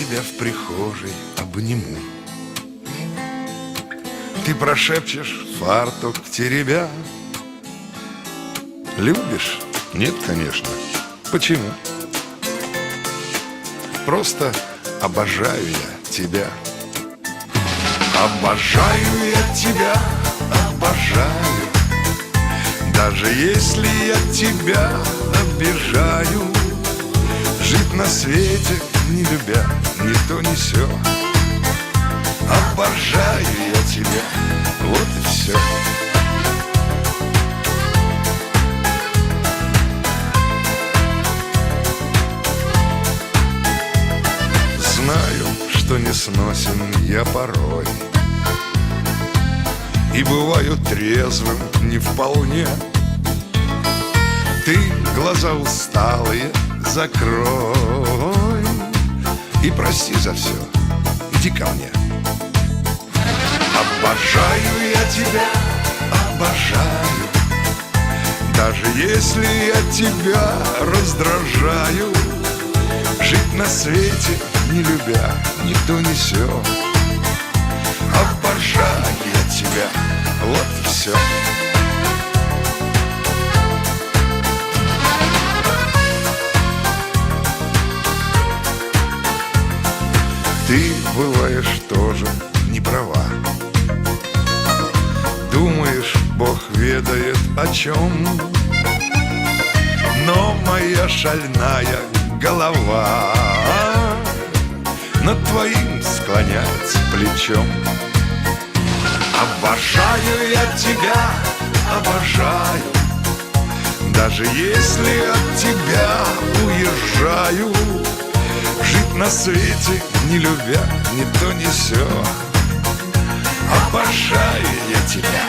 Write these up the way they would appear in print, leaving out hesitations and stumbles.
тебя в прихожей обниму. Ты прошепчешь, фартук теребя. Любишь? Нет, конечно. Почему? Просто обожаю я тебя. Обожаю я тебя, обожаю. Даже если я тебя обижаю, жить на свете, не любя, ни то, ни сё. Обожаю я тебя, вот и все. Знаю, что не сносен я порой, и бываю трезвым не вполне. Ты глаза усталые закрой и прости за все, иди ко мне. Обожаю я тебя, обожаю. Даже если я тебя раздражаю, жить на свете, не любя, ни то, ни сё. Обожаю я тебя, вот и все. Ты бываешь тоже не права. Думаешь, Бог ведает о чем, но моя шальная голова над твоим склоняется плечом. Обожаю я тебя, обожаю. Даже если от тебя уезжаю, жить на свете, не любя, ни то, ни сё. Обожаю я тебя,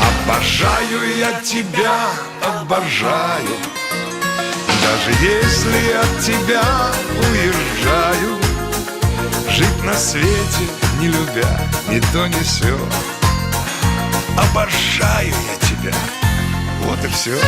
обожаю я тебя, обожаю. Даже если от тебя уезжаю, жить на свете, не любя, ни то, ни сё. Обожаю я тебя, вот и все.